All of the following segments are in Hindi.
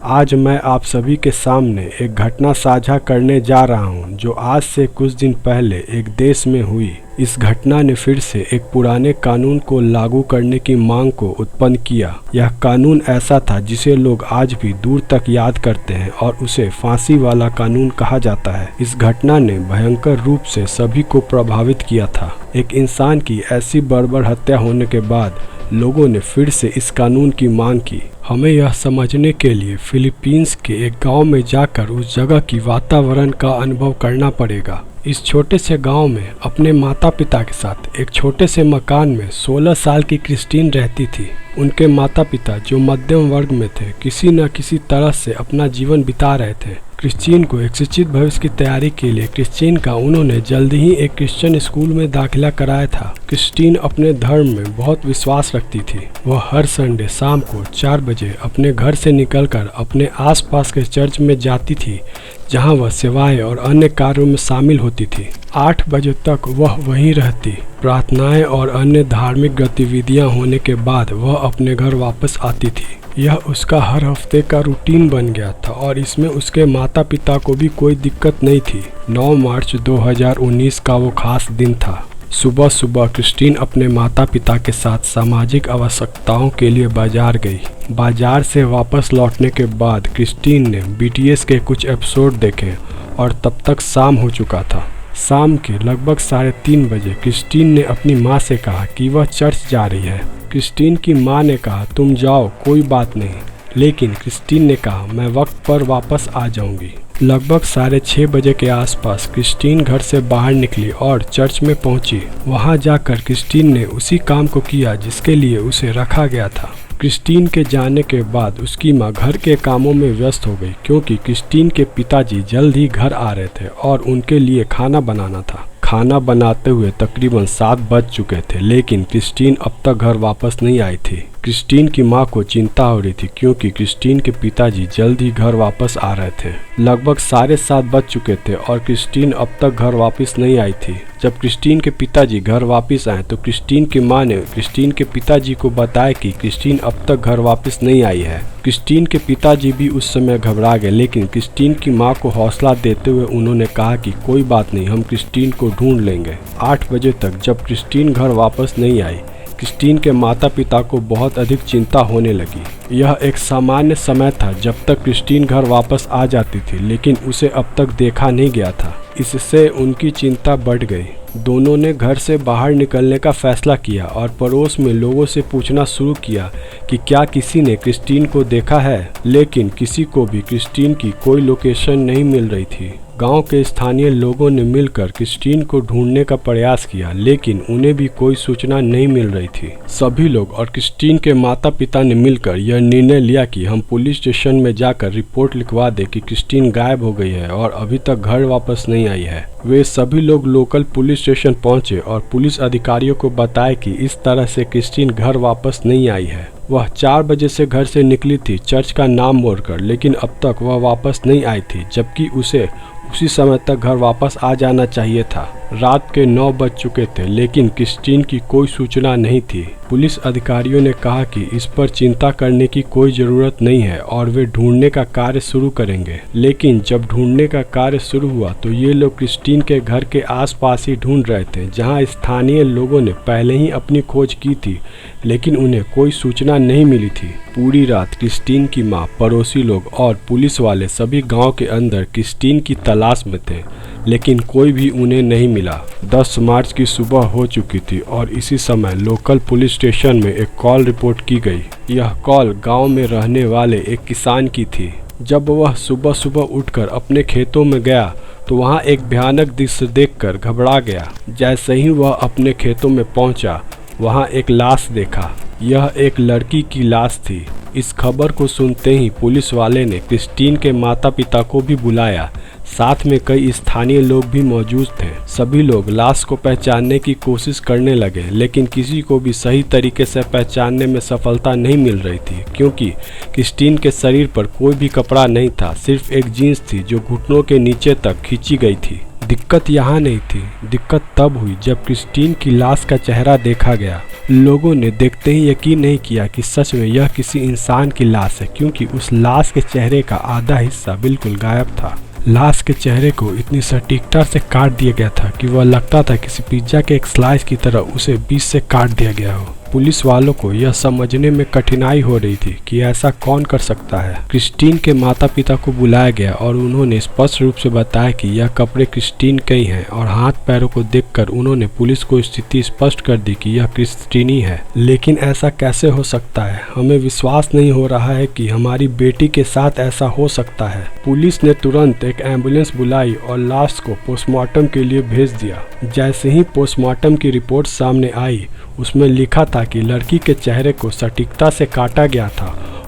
आज मैं आप सभी के सामने एक घटना साझा करने जा रहा हूं जो आज से कुछ दिन पहले एक देश में हुई। इस घटना ने फिर से एक पुराने कानून को लागू करने की मांग को उत्पन्न किया। यह कानून ऐसा था जिसे लोग आज भी दूर तक याद करते हैं और उसे फांसी वाला कानून कहा जाता है। इस घटना ने भयंकर रूप से सभी को प्रभावित किया था। एक इंसान की ऐसी बर्बर हत्या होने के बाद लोगों ने फिर से इस कानून की मांग की। हमें यह समझने के लिए फिलीपींस के एक गांव में जाकर उस जगह की वातावरण का अनुभव करना पड़ेगा। इस छोटे से गांव में अपने माता पिता के साथ एक छोटे से मकान में 16 साल की क्रिस्टीन रहती थी। उनके माता पिता जो मध्यम वर्ग में थे किसी न किसी तरह से अपना जीवन बिता रहे थे। क्रिस्टीन को एक शिक्षित भविष्य की तैयारी के लिए क्रिस्टीन का उन्होंने जल्दी ही एक क्रिश्चियन स्कूल में दाखिला कराया था। क्रिस्टीन अपने धर्म में बहुत विश्वास रखती थी। वह हर संडे शाम को 4 बजे अपने घर से निकलकर अपने आसपास के चर्च में जाती थी जहां वह सेवाएं और अन्य कार्यों में शामिल होती थी। 8 बजे तक वह वहीं रहती। प्रार्थनाएं और अन्य धार्मिक गतिविधियां होने के बाद वह अपने घर वापस आती थी। यह उसका हर हफ्ते का रूटीन बन गया था और इसमें उसके माता पिता को भी कोई दिक्कत नहीं थी। 9 मार्च 2019 का वो खास दिन था। सुबह सुबह क्रिस्टीन अपने माता पिता के साथ सामाजिक आवश्यकताओं के लिए बाजार गई। बाजार से वापस लौटने के बाद क्रिस्टीन ने बीटीएस के कुछ एपिसोड देखे और तब तक शाम हो चुका था। शाम के लगभग 3:30 बजे क्रिस्टीन ने अपनी माँ से कहा कि वह चर्च जा रही है। क्रिस्टीन की माँ ने कहा तुम जाओ कोई बात नहीं, लेकिन क्रिस्टीन ने कहा मैं वक्त पर वापस आ जाऊंगी। लगभग 6:30 बजे के आसपास क्रिस्टीन घर से बाहर निकली और चर्च में पहुंची। वहां जाकर क्रिस्टीन ने उसी काम को किया जिसके लिए उसे रखा गया था। क्रिस्टीन के जाने के बाद उसकी माँ घर के कामों में व्यस्त हो गई क्योंकि क्रिस्टीन के पिताजी जल्द ही घर आ रहे थे और उनके लिए खाना बनाना था। खाना बनाते हुए तकरीबन 7 बज चुके थे, लेकिन क्रिस्टीन अब तक घर वापस नहीं आई थी। क्रिस्टीन की मां को चिंता हो रही थी क्योंकि क्रिस्टीन के पिताजी जल्द ही घर वापस आ रहे थे। लगभग 7:30 बज चुके थे और क्रिस्टीन अब तक घर वापस नहीं आई थी। जब क्रिस्टीन के पिताजी घर वापस आए तो क्रिस्टीन की मां ने क्रिस्टीन के पिताजी को बताया कि क्रिस्टीन अब तक घर वापस नहीं आई है। क्रिस्टीन के पिताजी भी उस समय घबरा गए, लेकिन क्रिस्टीन की मां को हौसला देते हुए उन्होंने कहा कि कोई बात नहीं, हम क्रिस्टीन को ढूंढ लेंगे। 8 बजे तक जब क्रिस्टीन घर वापस नहीं आई, क्रिस्टीन के माता पिता को बहुत अधिक चिंता होने लगी। यह एक सामान्य समय था जब तक क्रिस्टीन घर वापस आ जाती थी, लेकिन उसे अब तक देखा नहीं गया था। इससे उनकी चिंता बढ़ गई। दोनों ने घर से बाहर निकलने का फैसला किया और पड़ोस में लोगों से पूछना शुरू किया कि क्या किसी ने क्रिस्टीन को देखा है, लेकिन किसी को भी क्रिस्टीन की कोई लोकेशन नहीं मिल रही थी। गांव के स्थानीय लोगों ने मिलकर क्रिस्टीन को ढूंढने का प्रयास किया, लेकिन उन्हें भी कोई सूचना नहीं मिल रही थी। सभी लोग और क्रिस्टीन के माता पिता ने मिलकर यह निर्णय लिया कि हम पुलिस स्टेशन में जाकर रिपोर्ट लिखवा दें कि क्रिस्टीन गायब हो गई है और अभी तक घर वापस नहीं आई है। वे सभी लोग लोकल पुलिस स्टेशन पहुंचे और पुलिस अधिकारियों को बताया कि इस तरह से क्रिस्टीन घर वापस नहीं आई है। वह 4 बजे से घर से निकली थी चर्च का नाम मोड़कर, लेकिन अब तक वह वापस नहीं आई थी, जबकि उसे उसी समय तक घर वापस आ जाना चाहिए था। रात के 9 बज चुके थे, लेकिन क्रिस्टीन की कोई सूचना नहीं थी। पुलिस अधिकारियों ने कहा कि इस पर चिंता करने की कोई ज़रूरत नहीं है और वे ढूंढने का कार्य शुरू करेंगे। लेकिन जब ढूंढने का कार्य शुरू हुआ तो ये लोग क्रिस्टीन के घर के आसपास ही ढूंढ रहे थे, जहां स्थानीय लोगों ने पहले ही अपनी खोज की थी, लेकिन उन्हें कोई सूचना नहीं मिली थी। पूरी रात क्रिस्टीन की माँ, पड़ोसी लोग और पुलिस वाले सभी गाँव के अंदर क्रिस्टीन की तलाश में थे, लेकिन कोई भी उन्हें नहीं मिला। 10 मार्च की सुबह हो चुकी थी और इसी समय लोकल पुलिस स्टेशन में एक कॉल रिपोर्ट की गई। यह कॉल गांव में रहने वाले एक किसान की थी। जब वह सुबह सुबह उठकर अपने खेतों में गया तो वहां एक भयानक दृश्य देखकर घबरा गया। जैसे ही वह अपने खेतों में पहुंचा, वहां एक लाश देखा। यह एक लड़की की लाश थी। इस खबर को सुनते ही पुलिस वाले ने क्रिस्टीन के माता पिता को भी बुलाया। साथ में कई स्थानीय लोग भी मौजूद थे। सभी लोग लाश को पहचानने की कोशिश करने लगे, लेकिन किसी को भी सही तरीके से पहचानने में सफलता नहीं मिल रही थी, क्योंकि क्रिस्टीन के शरीर पर कोई भी कपड़ा नहीं था। सिर्फ एक जीन्स थी जो घुटनों के नीचे तक खींची गई थी। दिक्कत यहाँ नहीं थी, दिक्कत तब हुई जब क्रिस्टीन की लाश का चेहरा देखा गया। लोगों ने देखते ही यकीन नहीं किया कि सच में यह किसी इंसान की लाश है, क्योंकि उस लाश के चेहरे का आधा हिस्सा बिल्कुल गायब था। लाश के चेहरे को इतनी सटीकता से काट दिया गया था कि वह लगता था किसी पिज्जा के एक स्लाइस की तरह उसे बीच से काट दिया गया हो। पुलिस वालों को यह समझने में कठिनाई हो रही थी कि ऐसा कौन कर सकता है। क्रिस्टीन के माता पिता को बुलाया गया और उन्होंने स्पष्ट रूप से बताया कि यह कपड़े क्रिस्टीन के ही हैं और हाथ पैरों को देखकर उन्होंने पुलिस को स्थिति स्पष्ट कर दी कि यह क्रिस्टीन ही है। लेकिन ऐसा कैसे हो सकता है? हमें विश्वास नहीं हो रहा है कि हमारी बेटी के साथ ऐसा हो सकता है। पुलिस ने तुरंत एक एम्बुलेंस बुलाई और लाश को पोस्टमार्टम के लिए भेज दिया। जैसे ही पोस्टमार्टम की रिपोर्ट सामने आई, उसमें लिखा था कि लड़की के चेहरे को सटीकता से काटा गया था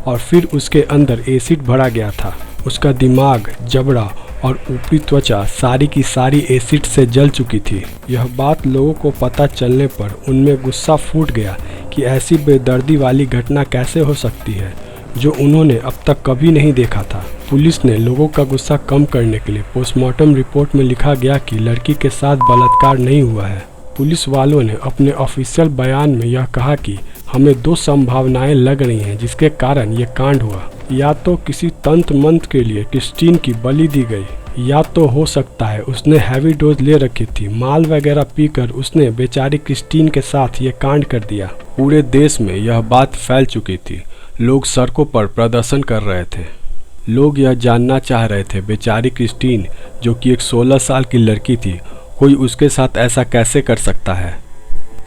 और फिर उसके अंदर एसिड भरा गया था। उसका दिमाग, जबड़ा और ऊपरी त्वचा सारी की सारी एसिड से जल चुकी थी। यह बात लोगों को पता चलने पर उनमें गुस्सा फूट गया कि ऐसी बेदर्दी वाली घटना कैसे हो सकती है जो उन्होंने अब तक कभी नहीं देखा था। पुलिस ने लोगों का गुस्सा कम करने के लिए पोस्टमार्टम रिपोर्ट में लिखा गया कि लड़की के साथ बलात्कार नहीं हुआ है। पुलिस वालों ने अपने ऑफिशियल बयान में यह कहा कि हमें 2 संभावनाएं लग रही हैं जिसके कारण ये कांड हुआ। या तो किसी तंत्र मंत्र के लिए क्रिस्टीन की बलि दी गई, या तो हो सकता है उसने हैवी डोज ले रखी थी, माल वगैरह पीकर उसने बेचारी क्रिस्टीन के साथ ये कांड कर दिया। पूरे देश में यह बात फैल चुकी थी। लोग सड़कों पर प्रदर्शन कर रहे थे। लोग यह जानना चाह रहे थे बेचारी क्रिस्टीन, जो कि एक 16 साल की लड़की थी, कोई उसके साथ ऐसा कैसे कर सकता है।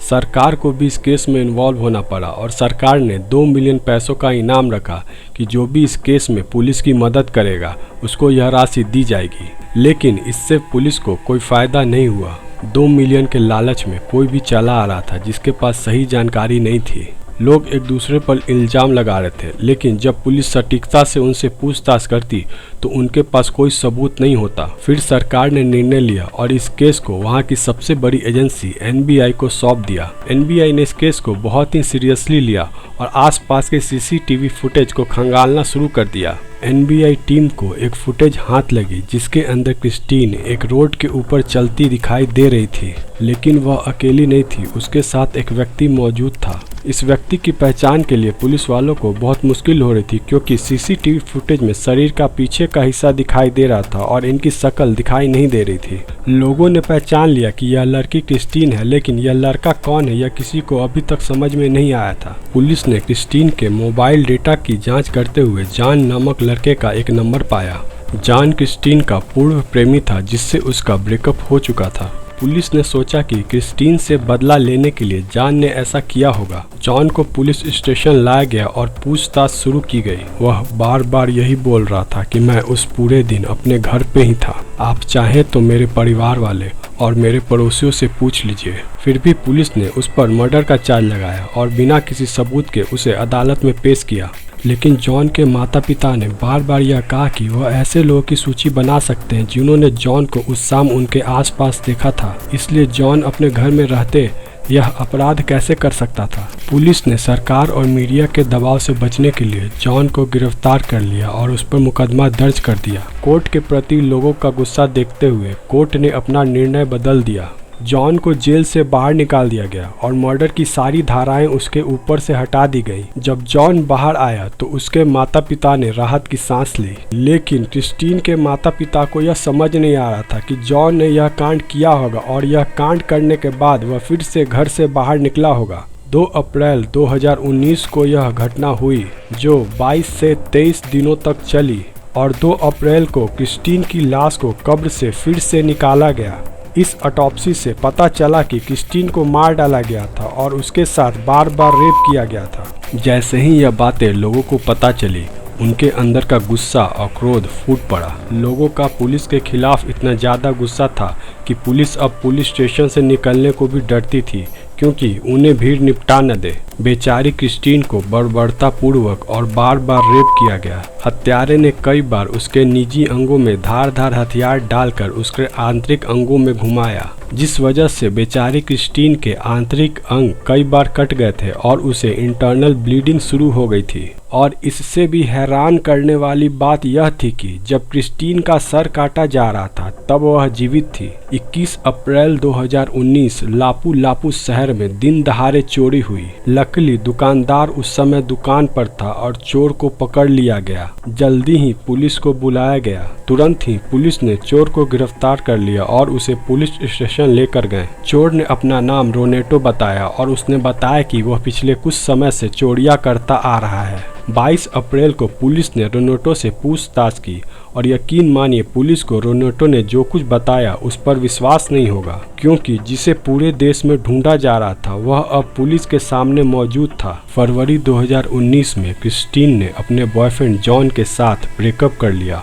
सरकार को भी इस केस में इन्वॉल्व होना पड़ा और सरकार ने 2 मिलियन पैसों का इनाम रखा कि जो भी इस केस में पुलिस की मदद करेगा उसको यह राशि दी जाएगी। लेकिन इससे पुलिस को कोई फ़ायदा नहीं हुआ। 2 मिलियन के लालच में कोई भी चला आ रहा था जिसके पास सही जानकारी नहीं थी। लोग एक दूसरे पर इल्ज़ाम लगा रहे थे, लेकिन जब पुलिस सटीकता से उनसे पूछताछ करती तो उनके पास कोई सबूत नहीं होता। फिर सरकार ने निर्णय लिया और इस केस को वहां की सबसे बड़ी एजेंसी एनबीआई को सौंप दिया। एनबीआई ने इस केस को बहुत ही सीरियसली लिया और आसपास के सीसीटीवी फुटेज को खंगालना शुरू कर दिया। एनबीआई टीम को एक फुटेज हाथ लगी जिसके अंदर क्रिस्टीन एक रोड के ऊपर चलती दिखाई दे रही थी, लेकिन वह अकेली नहीं थी, उसके साथ एक व्यक्ति मौजूद था। इस व्यक्ति की पहचान के लिए पुलिस वालों को बहुत मुश्किल हो रही थी, क्योंकि सीसीटीवी फुटेज में शरीर का पीछे का हिस्सा दिखाई दे रहा था और इनकी शक्ल दिखाई नहीं दे रही थी। लोगों ने पहचान लिया कि यह लड़की क्रिस्टीन है, लेकिन यह लड़का कौन है यह किसी को अभी तक समझ में नहीं आया था। पुलिस ने क्रिस्टीन के मोबाइल डेटा की जांच करते हुए जॉन नामक लड़के का एक नंबर पाया। जॉन क्रिस्टीन का पूर्व प्रेमी था जिससे उसका ब्रेकअप हो चुका था। पुलिस ने सोचा कि क्रिस्टीन से बदला लेने के लिए जॉन ने ऐसा किया होगा। जॉन को पुलिस स्टेशन लाया गया और पूछताछ शुरू की गई। वह बार बार यही बोल रहा था कि मैं उस पूरे दिन अपने घर पे ही था। आप चाहें तो मेरे परिवार वाले और मेरे पड़ोसियों से पूछ लीजिए। फिर भी पुलिस ने उस पर मर्डर का चार्ज लगाया और बिना किसी सबूत के उसे अदालत में पेश किया। लेकिन जॉन के माता पिता ने बार बार यह कहा कि वह ऐसे लोगों की सूची बना सकते हैं जिन्होंने जॉन को उस शाम उनके आसपास देखा था, इसलिए जॉन अपने घर में रहते यह अपराध कैसे कर सकता था। पुलिस ने सरकार और मीडिया के दबाव से बचने के लिए जॉन को गिरफ्तार कर लिया और उस पर मुकदमा दर्ज कर दिया। कोर्ट के प्रति लोगों का गुस्सा देखते हुए कोर्ट ने अपना निर्णय बदल दिया। जॉन को जेल से बाहर निकाल दिया गया और मर्डर की सारी धाराएं उसके ऊपर से हटा दी गई। जब जॉन बाहर आया तो उसके माता पिता ने राहत की सांस ली, लेकिन क्रिस्टीन के माता पिता को यह समझ नहीं आ रहा था कि जॉन ने यह कांड किया होगा और यह कांड करने के बाद वह फिर से घर से बाहर निकला होगा। 2 अप्रैल 2019 को यह घटना हुई जो 22 से 23 दिनों तक चली और 2 अप्रैल को क्रिस्टीन की लाश को कब्र से फिर से निकाला गया। इस ऑटोप्सी से पता चला कि क्रिस्टीन को मार डाला गया था और उसके साथ बार बार रेप किया गया था। जैसे ही यह बातें लोगों को पता चली, उनके अंदर का गुस्सा और क्रोध फूट पड़ा। लोगों का पुलिस के खिलाफ इतना ज़्यादा गुस्सा था कि पुलिस अब पुलिस स्टेशन से निकलने को भी डरती थी, क्योंकि उन्हें भीड़ निपटा न दे। बेचारी क्रिस्टीन को बर्बरतापूर्वक और बार बार रेप किया गया। हत्यारे ने कई बार उसके निजी अंगों में धारदार हथियार डालकर उसके आंतरिक अंगों में घुमाया। जिस वजह से बेचारी क्रिस्टीन के आंतरिक अंग कई बार कट गए थे और उसे इंटरनल ब्लीडिंग शुरू हो गई थी। और इससे भी हैरान करने वाली बात यह थी कि जब क्रिस्टीन का सर काटा जा रहा था तब वह जीवित थी। 21 अप्रैल 2019 लापू लापू शहर में दिन दहाड़े चोरी हुई। लकीली दुकानदार उस समय दुकान पर था और चोर को पकड़ लिया गया। जल्दी ही पुलिस को बुलाया गया। तुरंत ही पुलिस ने चोर को गिरफ्तार कर लिया और उसे पुलिस स्टेशन लेकर गए। चोर ने अपना नाम रोनेटो बताया और उसने बताया कि वह पिछले कुछ समय से चोरियां करता आ रहा है। 22 अप्रैल को पुलिस ने रोनेटो से पूछताछ की और यकीन मानिए पुलिस को रोनेटो ने जो कुछ बताया उस पर विश्वास नहीं होगा, क्योंकि जिसे पूरे देश में ढूंढा जा रहा था वह अब पुलिस के सामने मौजूद था। फरवरी 2019 में क्रिस्टीन ने अपने बॉयफ्रेंड जॉन के साथ ब्रेकअप कर लिया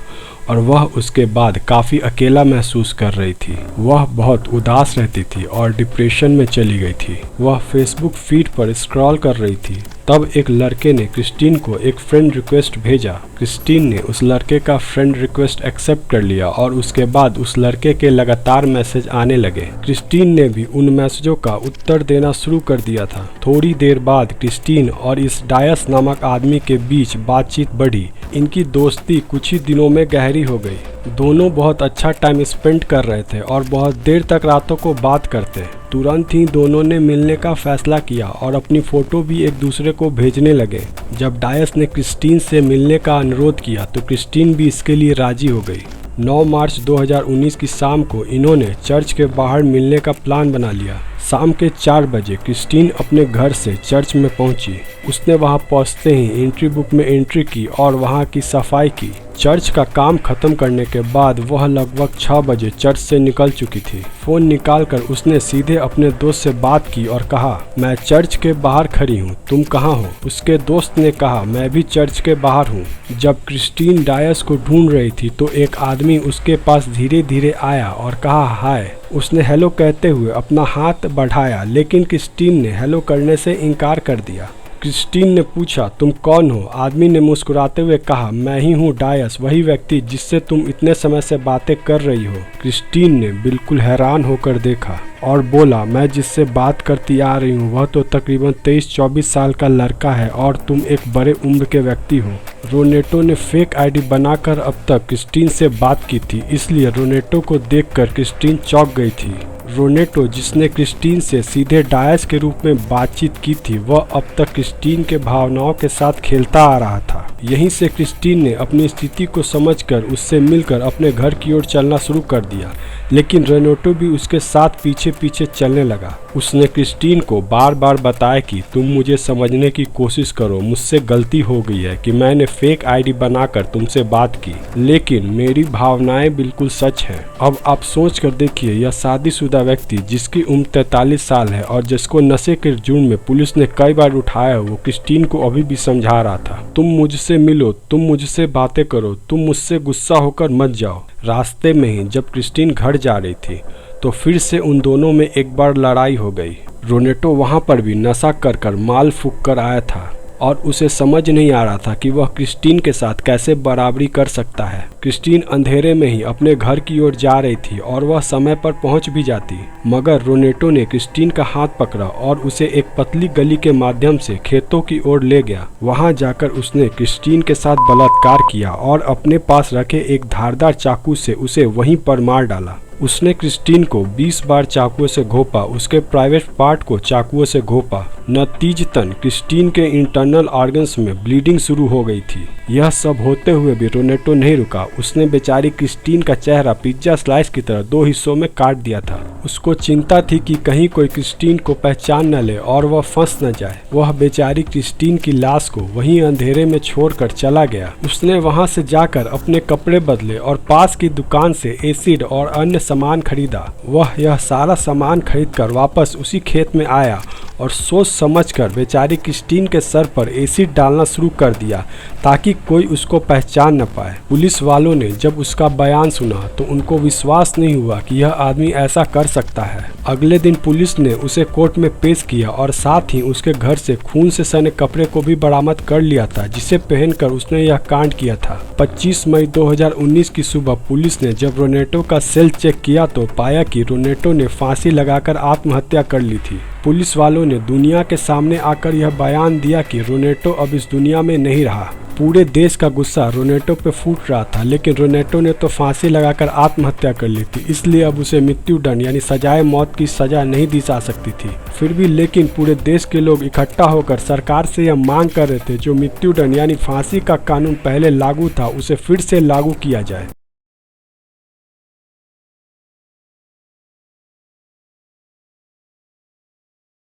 और वह उसके बाद काफ़ी अकेला महसूस कर रही थी। वह बहुत उदास रहती थी और डिप्रेशन में चली गई थी। वह फेसबुक फीड पर स्क्रॉल कर रही थी। तब एक लड़के ने क्रिस्टीन को एक फ्रेंड रिक्वेस्ट भेजा। क्रिस्टीन ने उस लड़के का फ्रेंड रिक्वेस्ट एक्सेप्ट कर लिया और उसके बाद उस लड़के के लगातार मैसेज आने लगे। क्रिस्टीन ने भी उन मैसेजों का उत्तर देना शुरू कर दिया था। थोड़ी देर बाद क्रिस्टीन और इस डायस नामक आदमी के बीच बातचीत बढ़ी। इनकी दोस्ती कुछ ही दिनों में गहरी हो गई। दोनों बहुत अच्छा टाइम स्पेंड कर रहे थे और बहुत देर तक रातों को बात करते। तुरंत ही दोनों ने मिलने का फैसला किया और अपनी फ़ोटो भी एक दूसरे को भेजने लगे। जब डायस ने क्रिस्टीन से मिलने का अनुरोध किया तो क्रिस्टीन भी इसके लिए राजी हो गई। 9 मार्च 2019 की शाम को इन्होंने चर्च के बाहर मिलने का प्लान बना लिया। शाम के 4 बजे क्रिस्टीन अपने घर से चर्च में पहुंची। उसने वहां पहुंचते ही एंट्री बुक में एंट्री की और वहां की सफाई की। चर्च का काम खत्म करने के बाद वह लगभग 6 बजे चर्च से निकल चुकी थी। फोन निकालकर उसने सीधे अपने दोस्त से बात की और कहा, मैं चर्च के बाहर खड़ी हूँ, तुम कहाँ हो? उसके दोस्त ने कहा, मैं भी चर्च के बाहर हूँ। जब क्रिस्टीन डायस को ढूंढ रही थी तो एक आदमी उसके पास धीरे धीरे आया और कहा हाय। उसने हेलो कहते हुए अपना हाथ बढ़ाया, लेकिन क्रिस्टीन ने हेलो करने से इनकार कर दिया। क्रिस्टीन ने पूछा, तुम कौन हो? आदमी ने मुस्कुराते हुए कहा, मैं ही हूँ डायस, वही व्यक्ति जिससे तुम इतने समय से बातें कर रही हो। क्रिस्टीन ने बिल्कुल हैरान होकर देखा और बोला, मैं जिससे बात करती आ रही हूँ वह तो तकरीबन 23-24 साल का लड़का है और तुम एक बड़े उम्र के व्यक्ति हो। रोनेटो ने फेक आईडी बनाकर अब तक क्रिस्टीन से बात की थी, इसलिए रोनेटो को देखकर क्रिस्टीन चौंक गई थी। रोनेटो, जिसने क्रिस्टीन से सीधे डायस के रूप में बातचीत की थी, वह अब तक क्रिस्टीन के भावनाओं के साथ खेलता आ रहा था। यहीं से क्रिस्टीन ने अपनी स्थिति को समझकर उससे मिलकर अपने घर की ओर चलना शुरू कर दिया, लेकिन रोनेटो भी उसके साथ पीछे पीछे चलने लगा। उसने क्रिस्टीन को बार बार बताया कि तुम मुझे समझने की कोशिश करो, मुझसे गलती हो गई है कि मैंने फेक आईडी बनाकर तुमसे बात की, लेकिन मेरी भावनाएं बिल्कुल सच हैं। अब आप सोच कर देखिए, यह शादीशुदा व्यक्ति जिसकी उम्र 43 साल है और जिसको नशे के जुर्म में पुलिस ने कई बार उठाया, वो क्रिस्टीन को अभी भी समझा रहा था, तुम मुझसे मिलो, तुम मुझसे बातें करो, तुम मुझसे गुस्सा होकर मत जाओ। रास्ते में ही जब क्रिस्टीन घर जा रही थी तो फिर से उन दोनों में एक बार लड़ाई हो गई। रोनेटो वहां पर भी नशा कर माल फूंक कर आया था और उसे समझ नहीं आ रहा था कि वह क्रिस्टीन के साथ कैसे बराबरी कर सकता है। क्रिस्टीन अंधेरे में ही अपने घर की ओर जा रही थी और वह समय पर पहुंच भी जाती, मगर रोनेटो ने क्रिस्टीन का हाथ पकड़ा और उसे एक पतली गली के माध्यम से खेतों की ओर ले गया। वहां जाकर उसने क्रिस्टीन के साथ बलात्कार किया और अपने पास रखे एक धारदार चाकू से उसे वहीं पर मार डाला। उसने क्रिस्टीन को 20 बार चाकुओं से घोंपा, उसके प्राइवेट पार्ट को चाकुओं से घोंपा। नतीजतन क्रिस्टीन के इंटरनल ऑर्गन्स में ब्लीडिंग शुरू हो गई थी। यह सब होते हुए भी रोनेटो नहीं रुका। उसने बेचारी क्रिस्टीन का चेहरा पिज्जा स्लाइस की तरह 2 हिस्सों में काट दिया था। उसको चिंता थी कि कहीं कोई क्रिस्टीन को पहचान न ले और वह फंस न जाए। वह बेचारी क्रिस्टीन की लाश को वहीं अंधेरे में छोड़कर चला गया। उसने वहां से जाकर अपने कपड़े बदले और पास की दुकान से एसिड और अन्य सामान खरीदा। वह यह सारा सामान खरीदकर वापस उसी खेत में आया और सोच समझकर बेचारी क्रिस्टीन के सर पर एसिड डालना शुरू कर दिया ताकि कोई उसको पहचान न पाए। पुलिस वालों ने जब उसका बयान सुना तो उनको विश्वास नहीं हुआ कि यह आदमी ऐसा कर सकता है। अगले दिन पुलिस ने उसे कोर्ट में पेश किया और साथ ही उसके घर से खून से सने कपड़े को भी बरामद कर लिया था, जिसे पहनकर उसने यह कांड किया था। 25 मई 2019 की सुबह पुलिस ने जब रोनेटो का सेल चेक चेक किया तो पाया कि रोनेटो ने फांसी लगाकर आत्महत्या कर ली थी। पुलिस वालों ने दुनिया के सामने आकर यह बयान दिया कि रोनेटो अब इस दुनिया में नहीं रहा। पूरे देश का गुस्सा रोनेटो पे फूट रहा था, लेकिन रोनेटो ने तो फांसी लगाकर आत्महत्या कर ली थी, इसलिए अब उसे मृत्युदंड यानी सजाए मौत की सजा नहीं दी जा सकती थी। फिर भी लेकिन पूरे देश के लोग इकट्ठा होकर सरकार से यह मांग कर रहे थे जो मृत्युदंड यानी फांसी का कानून पहले लागू था उसे फिर से लागू किया जाए।